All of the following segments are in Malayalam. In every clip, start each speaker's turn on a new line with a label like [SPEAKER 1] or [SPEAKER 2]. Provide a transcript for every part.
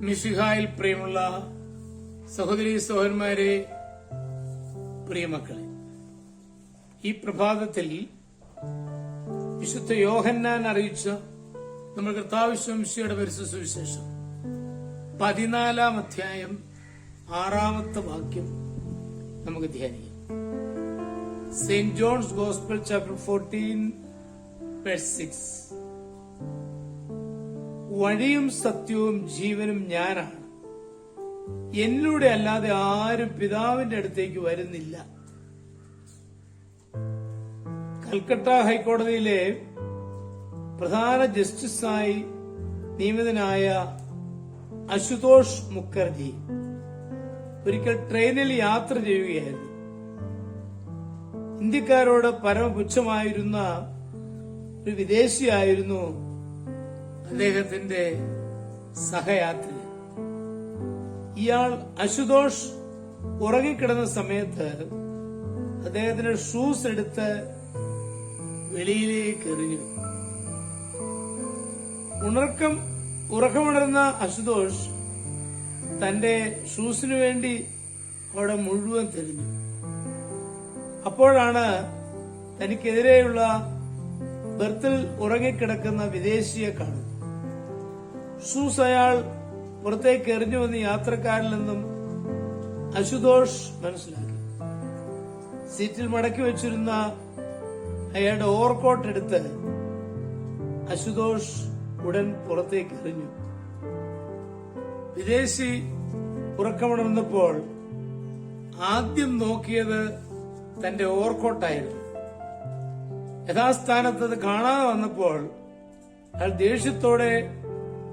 [SPEAKER 1] മിശിഹായിൽ പ്രിയമുള്ള സഹോദരീ സഹോദരന്മാരെ, പ്രിയമക്കളെ, ഈ പ്രഭാതത്തിൽ വിശുദ്ധ യോഹന്നാൻ അറിയിച്ച നമ്മുടെ കർത്താവ് ശംസിയുടെ പരിശുദ്ധ സുവിശേഷം 14-ാം അധ്യായം 6-ാമത്തെ വാക്യം നമുക്ക് ധ്യാനിക്കാം. Saint John's gospel chapter 14:6. വഴിയും സത്യവും ജീവനും ഞാനാണ്, എന്നിലൂടെ അല്ലാതെ ആരും പിതാവിന്റെ അടുത്തേക്ക് വരുന്നില്ല. കൽക്കട്ട ഹൈക്കോടതിയിലെ പ്രധാന ജസ്റ്റിസായി നിയമിതനായ അശുതോഷ് മുഖർജി ഒരിക്കൽ ട്രെയിനിൽ യാത്ര ചെയ്യുകയായിരുന്നു. ഇന്ത്യക്കാരോട് പരമപുച്ഛമായിരുന്ന ഒരു വിദേശിയായിരുന്നു അദ്ദേഹത്തിന്റെ സഹയാത്രികൻ. ഇയാൾ അശുതോഷ് ഉറങ്ങിക്കിടന്ന സമയത്ത് അദ്ദേഹത്തിന്റെ ഷൂസ് എടുത്ത് വെളിയിലേക്ക് എറിഞ്ഞു. ഉറക്കമുണർന്ന അശുതോഷ് തന്റെ ഷൂസിനു വേണ്ടി അവിടെ മുഴുവൻ തിരിഞ്ഞു. അപ്പോഴാണ് തനിക്കെതിരെയുള്ള ബർത്തിൽ ഉറങ്ങിക്കിടക്കുന്ന വിദേശിയെ കാണുന്നത്. ഷൂസ് അയാൾ പുറത്തേക്ക് എറിഞ്ഞുവെന്ന് യാത്രക്കാരിൽ നിന്നും അശുതോഷ് മനസ്സിലാക്കി. സീറ്റിൽ മടക്കി വെച്ചിരുന്ന അയാളുടെ ഓവർകോട്ട് എടുത്ത് അശുതോഷ് ഉടൻ പുറത്തേക്ക് എറിഞ്ഞു. വിദേശി ഉറക്കമുണർന്നപ്പോൾ ആദ്യം നോക്കിയത് തന്റെ ഓവർകോട്ടായിരുന്നു. യഥാസ്ഥാനത്ത് അത് കാണാതെ വന്നപ്പോൾ അയാൾ ദേഷ്യത്തോടെ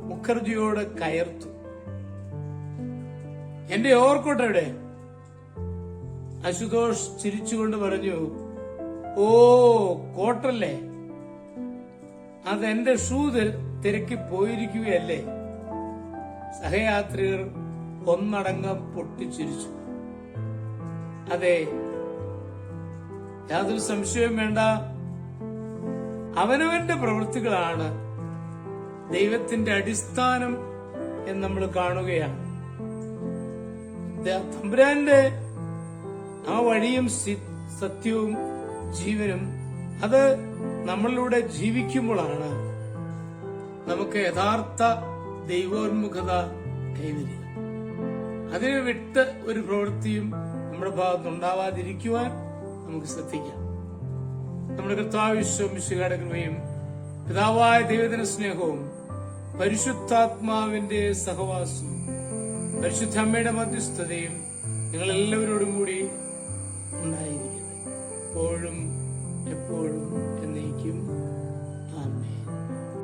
[SPEAKER 1] മുഖർജിയോട് കയർത്തു. എന്റെ ഓവർകോട്ട് എവിടെ? അശുതോഷ് ചിരിച്ചുകൊണ്ട് പറഞ്ഞു, ഓ കോട്ടല്ലേ, അതെന്റെ ഷൂ തിരക്കി പോയിരിക്കുകയല്ലേ. സഹയാത്രികർ ഒന്നടങ്കം പൊട്ടിച്ചിരിച്ചു. അതെ, യാതൊരു സംശയവും വേണ്ട, അവനവന്റെ പ്രവൃത്തികളാണ് ദൈവത്തിന്റെ അടിസ്ഥാനം എന്ന് നമ്മൾ കാണുകയാണ്. തമ്പുരാന്റെ ആ വഴിയും സത്യവും ജീവനും അത് നമ്മളിലൂടെ ജീവിക്കുമ്പോഴാണ് നമുക്ക് യഥാർത്ഥ ദൈവോന്മുഖത കൈവരിക. അതിനെ വിട്ട് ഒരു പ്രവൃത്തിയും നമ്മുടെ ഭാഗത്തുണ്ടാവാതിരിക്കുവാൻ നമുക്ക് ശ്രദ്ധിക്കാം. നമ്മുടെ കർത്താവ് മിശിഹായുടെ കൃപയും പിതാവായ ദൈവത്തിന്റെ സ്നേഹവും പരിശുദ്ധാത്മാവിന്റെ സഹവാസവും പരിശുദ്ധ അമ്മയുടെ മധ്യസ്ഥതയും നിങ്ങൾ എല്ലാവരോടും കൂടി